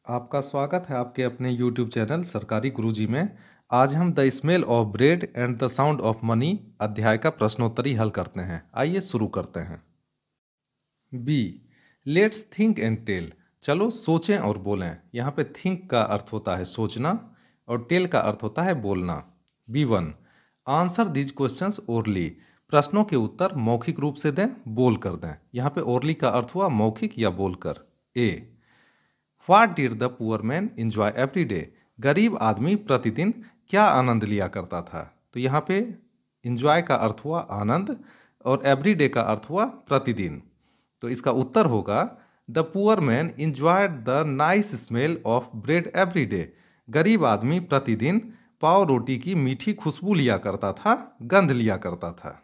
आपका स्वागत है आपके अपने YouTube चैनल सरकारी गुरुजी में। आज हम the smell of bread and the sound of money अध्याय का प्रश्नोत्तरी हल करते हैं। आइए शुरू करते हैं। B, let's think and tell. चलो सोचें और बोलें। यहाँ पे थिंक का अर्थ होता है सोचना और टेल का अर्थ होता है बोलना। B1, answer these questions orally. प्रश्नों के उत्तर मौखिक रूप से दें, बोल कर दें। यहाँ पे ओरली का अर्थ हुआ मौखिक या बोलकर। A, what did the poor man enjoy every day. गरीब आदमी प्रतिदिन क्या आनंद लिया करता था। तो यहाँ पे एंजॉय का अर्थ हुआ आनंद और एवरी डे का अर्थ हुआ प्रतिदिन। तो इसका उत्तर होगा the poor man enjoyed the nice smell of bread every day. गरीब आदमी प्रतिदिन पाव रोटी की मीठी खुशबू लिया करता था, गंध लिया करता था।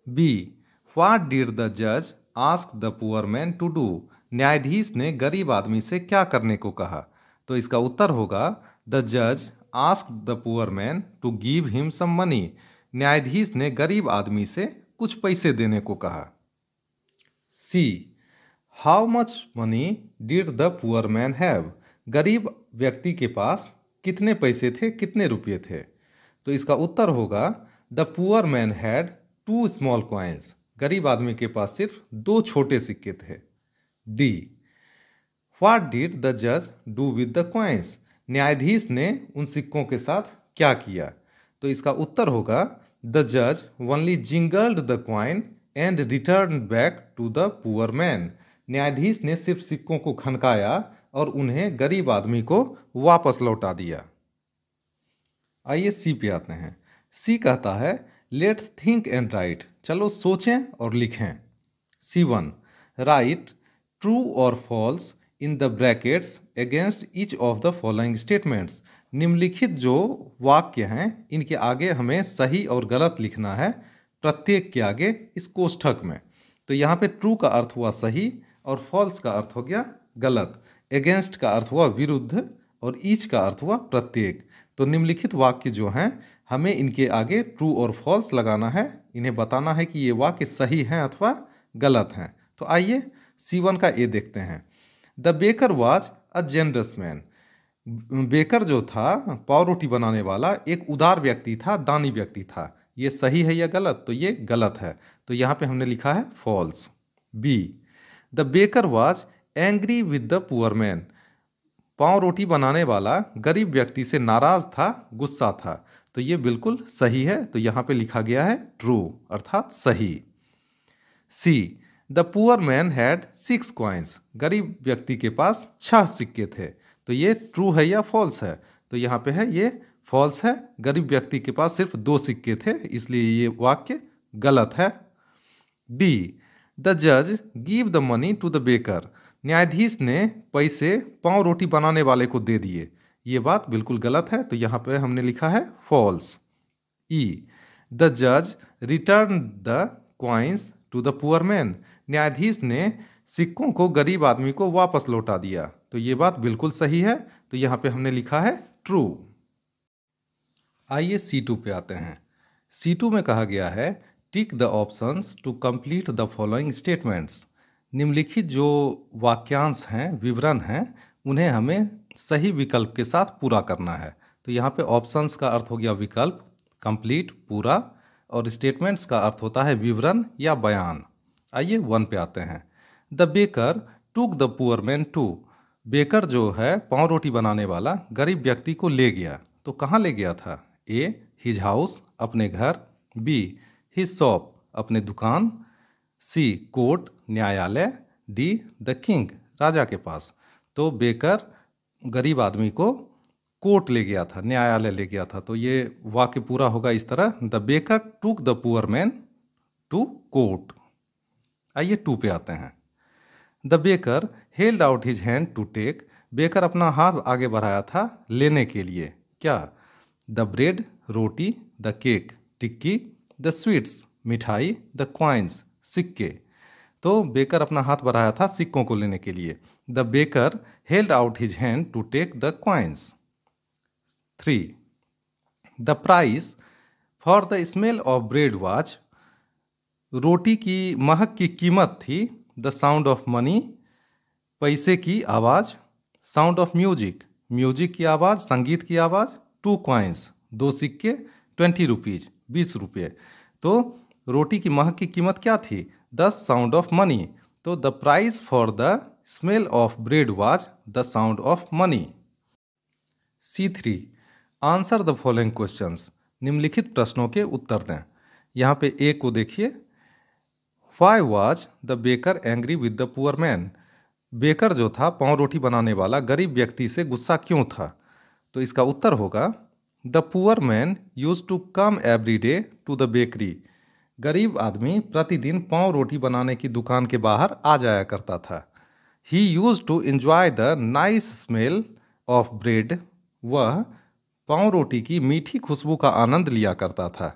बी, व्हाट डिड द जज ask the poor man to do. न्यायाधीश ने गरीब आदमी से क्या करने को कहा। तो इसका उत्तर होगा द जज ask the poor man to give him some money. न्यायाधीश ने गरीब आदमी से कुछ पैसे देने को कहा। C, how much money did the poor man have. गरीब व्यक्ति के पास कितने पैसे थे, कितने रुपये थे। तो इसका उत्तर होगा the poor man had 2 small coins. गरीब आदमी के पास सिर्फ 2 छोटे सिक्के थे। डी, व्हाट डिड द जज डू विद द कॉइन्स। न्यायाधीश ने उन सिक्कों के साथ क्या किया। तो इसका उत्तर होगा द जज only jingled the coin and return back to the poor man. न्यायाधीश ने सिर्फ सिक्कों को खनकाया और उन्हें गरीब आदमी को वापस लौटा दिया। आइए सी पे आते हैं। सी कहता है लेट्स थिंक एंड राइट। चलो सोचें और लिखें। C1, राइट ट्रू और falls in the brackets against each of the following statements. निम्नलिखित जो वाक्य हैं इनके आगे हमें सही और गलत लिखना है, प्रत्येक के आगे इस कोष्ठक में। तो यहाँ पे ट्रू का अर्थ हुआ सही और फॉल्स का अर्थ हो गया गलत। अगेंस्ट का अर्थ हुआ विरुद्ध और ईच का अर्थ हुआ प्रत्येक। तो निम्नलिखित वाक्य जो हैं हमें इनके आगे ट्रू और फॉल्स लगाना है, इन्हें बताना है कि ये वाक्य सही हैं अथवा गलत हैं। तो आइए C1 का ए देखते हैं। The baker was a generous man. Baker जो था पाव रोटी बनाने वाला एक उदार व्यक्ति था, दानी व्यक्ति था। ये सही है या गलत। तो ये गलत है, तो यहाँ पे हमने लिखा है false. B, the baker was angry with the poor man. पाव रोटी बनाने वाला गरीब व्यक्ति से नाराज था, गुस्सा था। तो ये बिल्कुल सही है, तो यहाँ पे लिखा गया है ट्रू अर्थात सही। C, the poor man had 6 coins. गरीब व्यक्ति के पास 6 सिक्के थे। तो ये ट्रू है या फॉल्स है। तो यहाँ पे है ये फॉल्स है। गरीब व्यक्ति के पास सिर्फ 2 सिक्के थे, इसलिए ये वाक्य गलत है। डी, द जज give the money to the baker. न्यायाधीश ने पैसे पाव रोटी बनाने वाले को दे दिए। ये बात बिल्कुल गलत है, तो यहाँ पे हमने लिखा है फॉल्स। ई, द जज return the coins to the poor man. न्यायाधीश ने सिक्कों को गरीब आदमी को वापस लौटा दिया। तो ये बात बिल्कुल सही है, तो यहाँ पे हमने लिखा है ट्रू। आइए C2 पे आते हैं। C2 में कहा गया है tick the options to complete the following statements. निम्नलिखित जो वाक्यांश हैं, विवरण हैं, उन्हें हमें सही विकल्प के साथ पूरा करना है। तो यहाँ पे ऑप्शंस का अर्थ हो गया विकल्प, कंप्लीट पूरा, और स्टेटमेंट्स का अर्थ होता है विवरण या बयान। आइए 1 पे आते हैं। The baker took the poor man to. Baker जो है पाव रोटी बनाने वाला गरीब व्यक्ति को ले गया। तो कहाँ ले गया था। ए, हिज हाउस अपने घर। बी, हिज शॉप अपने दुकान। सी, कोर्ट न्यायालय। डी, द किंग राजा के पास। तो बेकर गरीब आदमी को कोर्ट ले गया था, न्यायालय ले गया था। तो ये वाक्य पूरा होगा इस तरह, the baker took the poor man to court. आइए 2 पे आते हैं। The baker held out his hand to take. Baker अपना हाथ आगे बढ़ाया था लेने के लिए। क्या। द ब्रेड रोटी। द केक टिक्की। द स्वीट्स मिठाई। द कॉइन्स सिक्के। तो बेकर अपना हाथ बढ़ाया था सिक्कों को लेने के लिए। The baker held out his hand to take the coins. 3, the price for the smell of bread was. रोटी की महक की कीमत थी द साउंड ऑफ मनी, पैसे की आवाज़। साउंड ऑफ म्यूजिक, म्यूजिक की आवाज़, संगीत की आवाज़। 2 कॉइन्स, 2 सिक्के। 20 रुपीज, 20 रुपये। तो रोटी की महक की कीमत क्या थी? 10 साउंड ऑफ मनी। तो the price for the smell of bread was the sound of money. C3, answer the following questions, निम्नलिखित प्रश्नों के उत्तर दें। यहाँ पे ए को देखिए, why was the baker angry with the poor man, baker जो था पाँव रोटी बनाने वाला गरीब व्यक्ति से गुस्सा क्यों था? तो इसका उत्तर होगा the poor man use to come every day to the bakery, गरीब आदमी प्रतिदिन पाँव रोटी बनाने की दुकान के बाहर आ जाया करता था। He used to enjoy the nice smell of bread, वह पाँव रोटी की मीठी खुशबू का आनंद लिया करता था।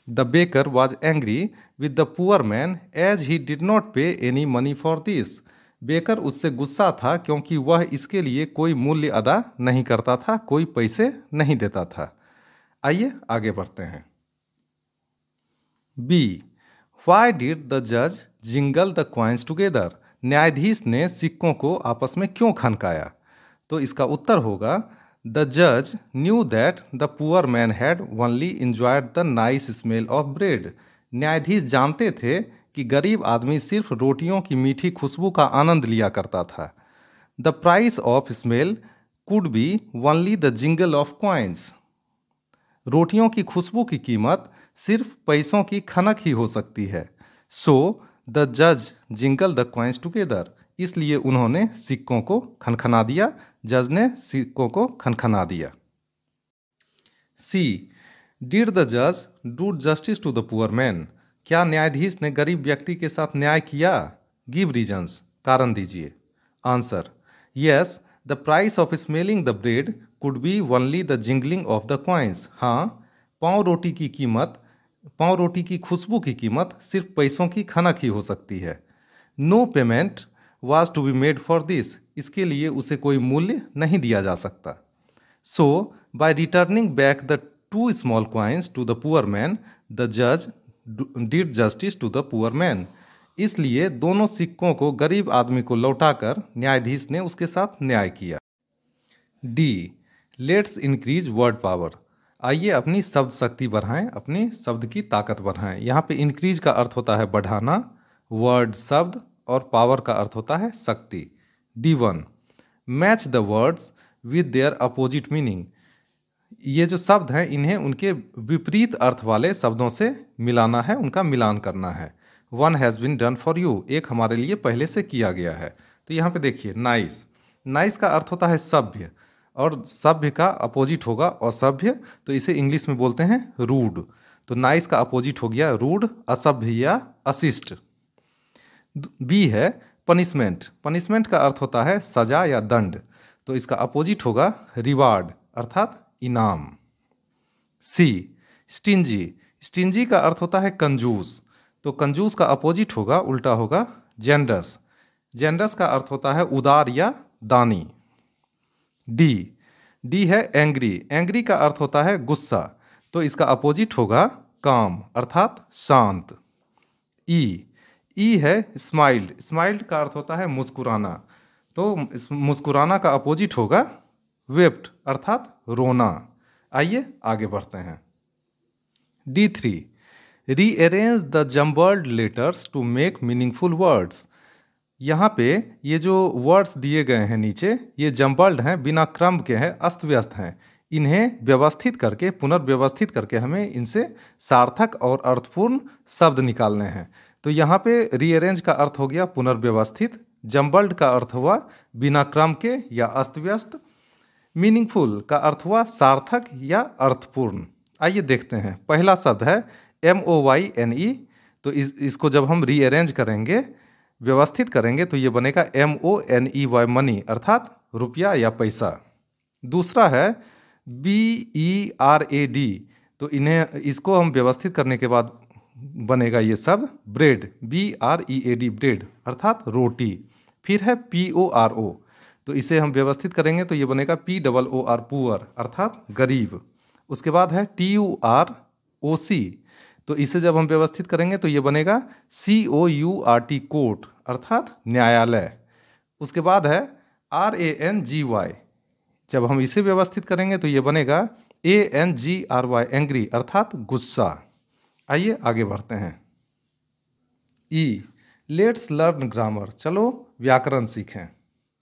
The baker was angry with the poor man as he did not pay any money for this, baker उससे गुस्सा था क्योंकि वह इसके लिए कोई मूल्य अदा नहीं करता था, कोई पैसे नहीं देता था। आइए आगे बढ़ते हैं। बी, वाई डिड द जज जिंगल द कॉइन्स टुगेदर, न्यायाधीश ने सिक्कों को आपस में क्यों खनकाया? तो इसका उत्तर होगा द जज knew that the poor man had only enjoyed the nice smell of bread, न्यायाधीश जानते थे कि गरीब आदमी सिर्फ रोटियों की मीठी खुशबू का आनंद लिया करता था। The price of smell could be only the jingle of coins, रोटियों की खुशबू की कीमत सिर्फ पैसों की खनक ही हो सकती है। सो द जज जिंगल द कॉइन्स टुगेदर, इसलिए उन्होंने सिक्कों को खनखना दिया, जज ने सिक्कों को खनखना दिया। सी, डिड द जज do justice to the poor man, क्या न्यायाधीश ने गरीब व्यक्ति के साथ न्याय किया? गिव रीजंस, कारण दीजिए। Answer, yes the price of smelling the bread could be only the jingling of the coins, हाँ पाँव रोटी की कीमत, पाँव रोटी की खुशबू की कीमत सिर्फ पैसों की खनक ही हो सकती है। No payment was to be made for this, इसके लिए उसे कोई मूल्य नहीं दिया जा सकता। So by returning back the 2 small coins to the poor man the जज did justice to the poor man, इसलिए दोनों सिक्कों को गरीब आदमी को लौटाकर न्यायाधीश ने उसके साथ न्याय किया। D, let's increase word power, आइए अपनी शब्द शक्ति बढ़ाएं, अपनी शब्द की ताकत बढ़ाएं। यहाँ पे इंक्रीज का अर्थ होता है बढ़ाना, वर्ड शब्द, और पावर का अर्थ होता है शक्ति। D1, match the words with their opposite meaning, ये जो शब्द हैं इन्हें उनके विपरीत अर्थ वाले शब्दों से मिलाना है, उनका मिलान करना है। 1 has been done for you, एक हमारे लिए पहले से किया गया है। तो यहाँ पे देखिए नाइस, नाइस का अर्थ होता है सभ्य, और सभ्य का अपोजिट होगा असभ्य, तो इसे इंग्लिश में बोलते हैं रूड। तो नाइस का अपोजिट हो गया रूड, असभ्य या अशिष्ट। बी है पनिशमेंट, पनिशमेंट का अर्थ होता है सजा या दंड, तो इसका अपोजिट होगा रिवार्ड अर्थात इनाम। सी, स्टिंजी, स्टिंजी का अर्थ होता है कंजूस, तो कंजूस का अपोजिट होगा, उल्टा होगा जेनरस, जेनरस का अर्थ होता है उदार या दानी। डी, डी है एंग्री, एंग्री का अर्थ होता है गुस्सा, तो इसका अपोजिट होगा काम अर्थात शांत। ई, ई है स्माइल्ड, स्माइल्ड का अर्थ होता है मुस्कुराना, तो मुस्कुराना का अपोजिट होगा वेप्ट अर्थात रोना। आइए आगे बढ़ते हैं। D3, rearrange the jumbled letters to make meaningful words, यहाँ पे ये जो वर्ड्स दिए गए हैं नीचे, ये जम्बल्ड हैं, बिना क्रम के हैं, अस्त व्यस्त हैं, इन्हें व्यवस्थित करके, पुनर्व्यवस्थित करके हमें इनसे सार्थक और अर्थपूर्ण शब्द निकालने हैं। तो यहाँ पे रीअरेंज का अर्थ हो गया पुनर्व्यवस्थित, जम्बल्ड का अर्थ हुआ बिना क्रम के या अस्त व्यस्त, मीनिंगफुल का अर्थ हुआ सार्थक या अर्थपूर्ण। आइए देखते हैं, पहला शब्द है MOYNE, तो इसको जब हम रीअरेंज करेंगे, व्यवस्थित करेंगे, तो ये बनेगा MONEY मनी अर्थात रुपया या पैसा। दूसरा है BERAD, तो इसको हम व्यवस्थित करने के बाद बनेगा ये शब्द ब्रेड, BREAD ब्रेड अर्थात रोटी। फिर है PORO, तो इसे हम व्यवस्थित करेंगे तो ये बनेगा POOR पुअर अर्थात गरीब। उसके बाद है TUROC, तो इसे जब हम व्यवस्थित करेंगे तो ये बनेगा COURT कोर्ट अर्थात न्यायालय। उसके बाद है RANGY, जब हम इसे व्यवस्थित करेंगे तो ये बनेगा ANGRY, एंग्री अर्थात गुस्सा। आइए आगे बढ़ते हैं। ई, लेट्स लर्न ग्रामर, चलो व्याकरण सीखें।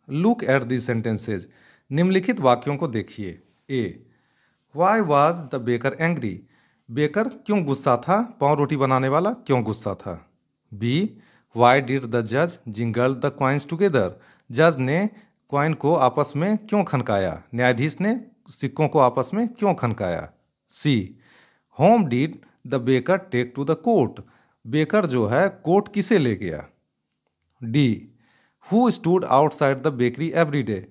लुक एट दी सेंटेंसेज, निम्नलिखित वाक्यों को देखिए। A, why was the baker angry, baker क्यों गुस्सा था, पाव रोटी बनाने वाला क्यों गुस्सा था। बी, वाई डिड द जज जिंगल द क्वाइंस टुगेदर, जज ने क्वाइन को आपस में क्यों खनकाया, न्यायाधीश ने सिक्कों को आपस में क्यों खनकाया। C, whom did the baker take to the court, baker जो है कोर्ट किसे ले गया। D, who stood outside the bakery every day,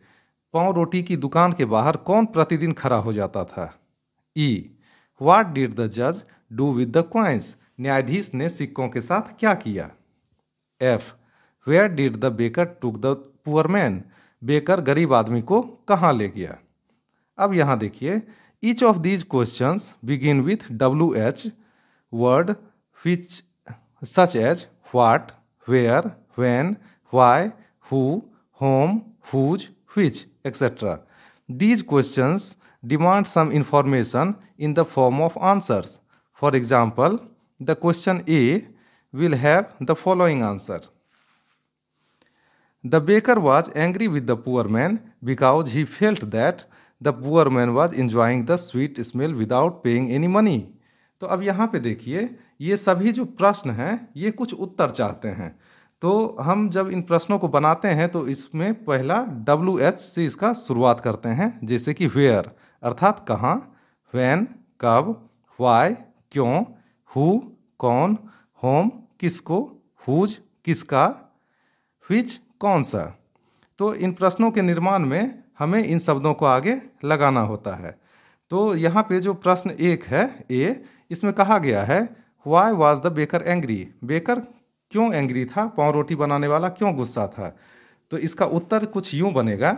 पाव रोटी की दुकान के बाहर कौन प्रतिदिन खड़ा हो जाता था। ई, व्हाट डिड द जज डू विद द क्वाइंस, न्यायाधीश ने सिक्कों के साथ क्या किया। F, where did the baker took the poor man, baker गरीब आदमी को कहाँ ले गया। अब यहाँ देखिए, each of these questions begin with WH word which such as what, where, when, why, who, whom, whose, which, etc. These questions demand some information in the form of answers. For example, the question A will have the following answer. The baker was angry with the poor man because he felt that the poor man was enjoying the sweet smell without paying any money. तो अब यहाँ पे देखिए, ये सभी जो प्रश्न हैं ये कुछ उत्तर चाहते हैं। तो हम जब इन प्रश्नों को बनाते हैं तो इसमें पहला WH से इसका शुरुआत करते हैं, जैसे कि वेयर अर्थात कहाँ, व्हेन कब, व्हाई क्यों, हु कौन, होम किसको, हुज किसका, व्हिच कौन सा। तो इन प्रश्नों के निर्माण में हमें इन शब्दों को आगे लगाना होता है। तो यहाँ पे जो प्रश्न एक है ए, इसमें कहा गया है why was the baker angry, baker क्यों एंग्री था, पाव रोटी बनाने वाला क्यों गुस्सा था। तो इसका उत्तर कुछ यूं बनेगा,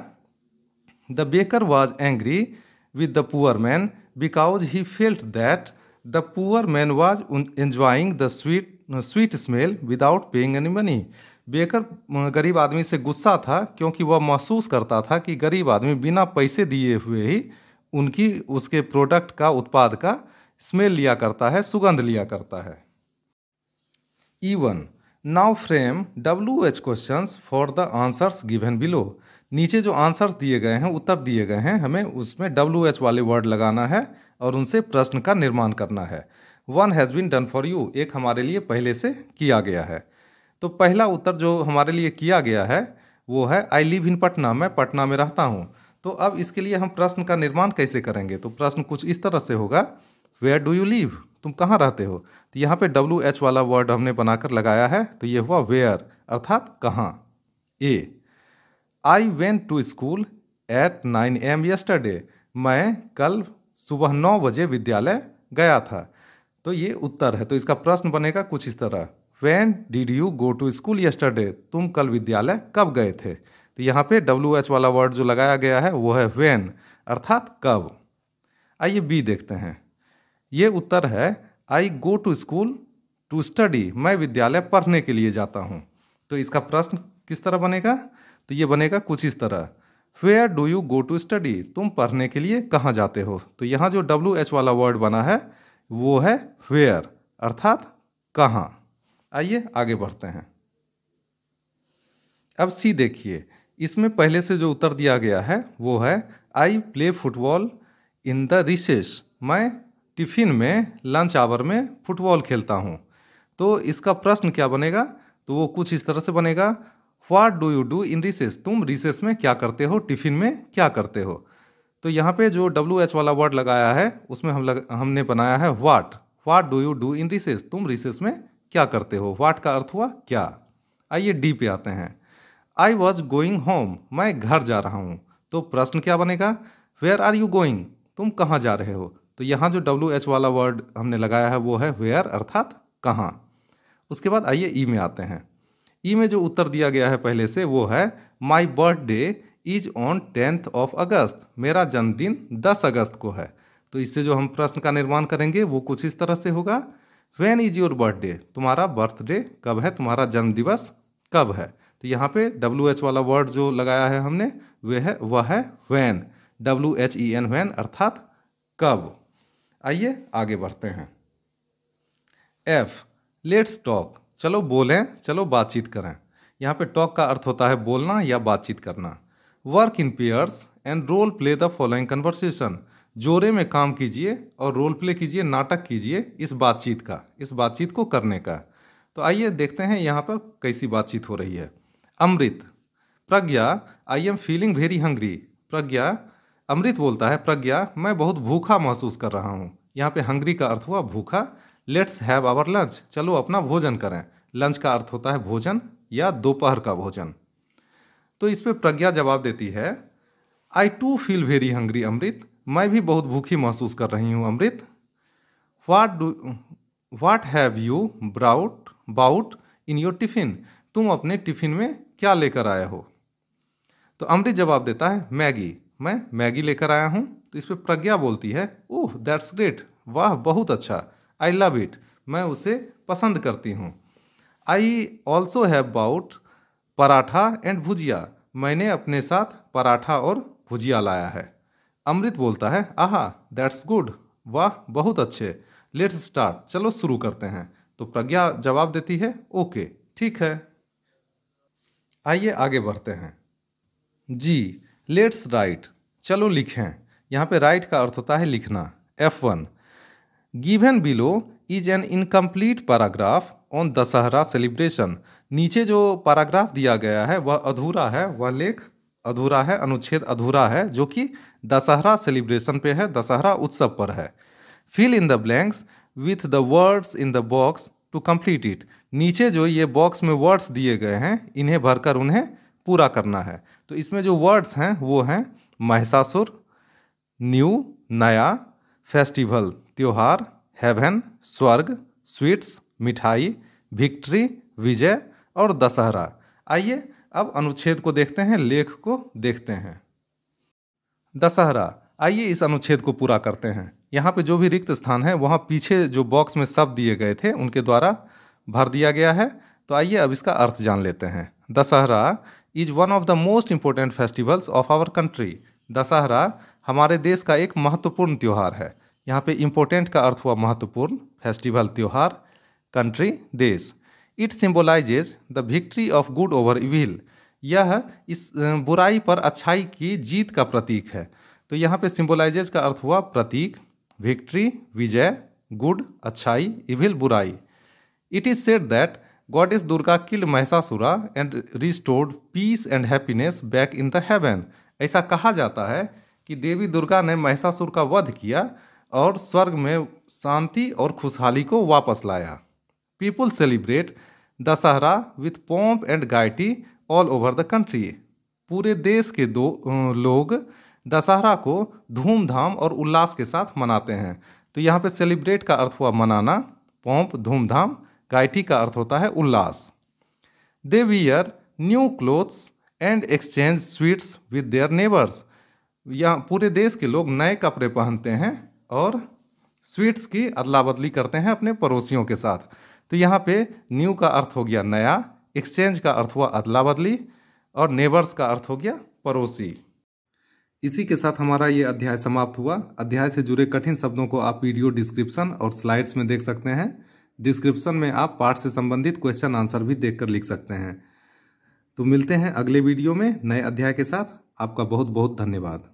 the baker was angry with the poor man because he felt that the poor man was enjoying the sweet smell without paying any money, baker गरीब आदमी से गुस्सा था क्योंकि वह महसूस करता था कि गरीब आदमी बिना पैसे दिए हुए ही उनकी उसके प्रोडक्ट का, उत्पाद का स्मेल लिया करता है, सुगंध लिया करता है। E1, now frame WH questions for the answers given below, नीचे जो आंसर्स दिए गए हैं, उत्तर दिए गए हैं, हमें उसमें WH वाले वर्ड लगाना है और उनसे प्रश्न का निर्माण करना है। One has been done for you, एक हमारे लिए पहले से किया गया है। तो पहला उत्तर जो हमारे लिए किया गया है वो है आई लिव इन पटना, मैं पटना में रहता हूँ। तो अब इसके लिए हम प्रश्न का निर्माण कैसे करेंगे, तो प्रश्न कुछ इस तरह से होगा, वेयर डू यू लिव, तुम कहाँ रहते हो। तो यहाँ पे WH वाला वर्ड हमने बनाकर लगाया है, तो ये हुआ वेयर अर्थात कहाँ। A, I went to school at 9 AM yesterday, मैं कल सुबह 9 बजे विद्यालय गया था। तो ये उत्तर है। तो इसका प्रश्न बनेगा कुछ इस तरह, when did you go to school yesterday, तुम कल विद्यालय कब गए थे। तो यहाँ पे WH वाला वर्ड जो लगाया गया है वो है व्हेन अर्थात कब। आइए बी देखते हैं। ये उत्तर है I go to school to study, मैं विद्यालय पढ़ने के लिए जाता हूँ। तो इसका प्रश्न किस तरह बनेगा, तो ये बनेगा कुछ इस तरह, where do you go to study, तुम पढ़ने के लिए कहाँ जाते हो। तो यहाँ जो WH वाला वर्ड बना है वो है वेयर अर्थात कहाँ। आइए आगे बढ़ते हैं। अब सी देखिए, इसमें पहले से जो उत्तर दिया गया है वो है I play football in the recess, मैं टिफिन में लंच आवर में फुटबॉल खेलता हूँ। तो इसका प्रश्न क्या बनेगा, तो वो कुछ इस तरह से बनेगा, what do you do in recess, तुम रिसेस में क्या करते हो, टिफिन में क्या करते हो। तो यहाँ पे जो WH वाला वर्ड लगाया है उसमें हमने बनाया है what do you do in recess, तुम रिसेस में क्या करते हो। व्हाट का अर्थ हुआ क्या। आइए डी पे आते हैं। आई वॉज गोइंग होम, मैं घर जा रहा हूँ। तो प्रश्न क्या बनेगा, वेयर आर यू गोइंग, तुम कहाँ जा रहे हो। तो यहाँ जो WH वाला वर्ड हमने लगाया है वो है वेयर अर्थात कहाँ। उसके बाद आइए ई में आते हैं। ई में जो उत्तर दिया गया है पहले से वो है my birthday is on 10th of अगस्त, मेरा जन्मदिन 10 अगस्त को है। तो इससे जो हम प्रश्न का निर्माण करेंगे वो कुछ इस तरह से होगा, व्हेन इज योर बर्थडे, तुम्हारा बर्थडे कब है, तुम्हारा जन्म दिवस कब है। तो यहाँ पे WH वाला वर्ड जो लगाया है हमने वह है व्हेन, WHEN व्हेन अर्थात कब। आइए आगे बढ़ते हैं। F लेट्स टॉक, चलो बोलें, चलो बातचीत करें। यहाँ पे टॉक का अर्थ होता है बोलना या बातचीत करना। Work in pairs and role play the following conversation, जोड़े में काम कीजिए और रोल प्ले कीजिए, नाटक कीजिए इस बातचीत को करने का। तो आइए देखते हैं यहाँ पर कैसी बातचीत हो रही है। Amrit, Pragya I am feeling very hungry. Pragya, Amrit बोलता है प्रज्ञा मैं बहुत भूखा महसूस कर रहा हूँ। यहाँ पे हंग्री का अर्थ हुआ भूखा। लेट्स हैव आवर लंच, चलो अपना भोजन करें। लंच का अर्थ होता है भोजन या दोपहर का भोजन। तो इस पे प्रज्ञा जवाब देती है I too feel very hungry Amrit, मैं भी बहुत भूखी महसूस कर रही हूँ Amrit. What have you brought in your tiffin, तुम अपने टिफिन में क्या लेकर आए हो। तो अमृत जवाब देता है मैगी, मैं मैगी लेकर आया हूँ। तो इस पर प्रज्ञा बोलती है ओह दैट्स ग्रेट, वाह बहुत अच्छा। आई लव इट, मैं उसे पसंद करती हूँ। I also have brought paratha and bhujia, मैंने अपने साथ पराठा और भुजिया लाया है। अमृत बोलता है आहा दैट्स गुड, वाह बहुत अच्छे। लेट्स स्टार्ट, चलो शुरू करते हैं। तो प्रज्ञा जवाब देती है ओके ठीक है। आइए आगे बढ़ते हैं। जी लेट्स राइट, चलो लिखें। यहाँ पे राइट का अर्थ होता है लिखना। F1 given below is an incomplete paragraph on Dussehra celebration, नीचे जो पैराग्राफ दिया गया है वह अधूरा है, वह लेख अधूरा है, अनुच्छेद अधूरा है जो कि दशहरा सेलिब्रेशन पे है, दशहरा उत्सव पर है। Fill in the blanks with the words in the box to complete it, नीचे जो ये बॉक्स में वर्ड्स दिए गए हैं इन्हें भरकर उन्हें पूरा करना है। तो इसमें जो वर्ड्स हैं वो हैं महिषासुर, न्यू नया, फेस्टिवल त्योहार, हेवन स्वर्ग, स्वीट्स मिठाई, विक्ट्री विजय और दशहरा। आइए अब अनुच्छेद को देखते हैं, लेख को देखते हैं। दशहरा, आइए इस अनुच्छेद को पूरा करते हैं। यहाँ पे जो भी रिक्त स्थान है वहाँ पीछे जो बॉक्स में शब्द दिए गए थे उनके द्वारा भर दिया गया है। तो आइए अब इसका अर्थ जान लेते हैं। Dussehra is one of the most important festivals of our country, Dussehra हमारे देश का एक महत्वपूर्ण त्यौहार है। यहाँ पे इम्पोर्टेंट का अर्थ हुआ महत्वपूर्ण, फेस्टिवल त्यौहार, कंट्री देश। It symbolises the victory of good over evil, यह इस बुराई पर अच्छाई की जीत का प्रतीक है। तो यहाँ पे सिम्बोलाइजेज का अर्थ हुआ प्रतीक, विक्ट्री विजय, गुड अच्छाई, इविल बुराई। It is said that goddess Durga killed Mahishasura and restored peace and happiness back in the heaven, ऐसा कहा जाता है कि देवी दुर्गा ने महिषासुर का वध किया और स्वर्ग में शांति और खुशहाली को वापस लाया। People celebrate Dussehra with pomp and gaiety all over the country, पूरे देश के लोग दशहरा को धूमधाम और उल्लास के साथ मनाते हैं। तो यहाँ पे सेलिब्रेट का अर्थ हुआ मनाना, पॉम्प धूमधाम, गाइटी का अर्थ होता है उल्लास। They wear new clothes and exchange sweets with their neighbours, यहाँ पूरे देश के लोग नए कपड़े पहनते हैं और स्वीट्स की अदला बदली करते हैं अपने पड़ोसियों के साथ। तो यहाँ पे न्यू का अर्थ हो गया नया, एक्सचेंज का अर्थ हुआ अदला बदली और नेबर्स का अर्थ हो गया पड़ोसी। इसी के साथ हमारा ये अध्याय समाप्त हुआ। अध्याय से जुड़े कठिन शब्दों को आप वीडियो डिस्क्रिप्शन और स्लाइड्स में देख सकते हैं। डिस्क्रिप्शन में आप पाठ से संबंधित क्वेश्चन आंसर भी देखकर लिख सकते हैं। तो मिलते हैं अगले वीडियो में नए अध्याय के साथ। आपका बहुत बहुत धन्यवाद।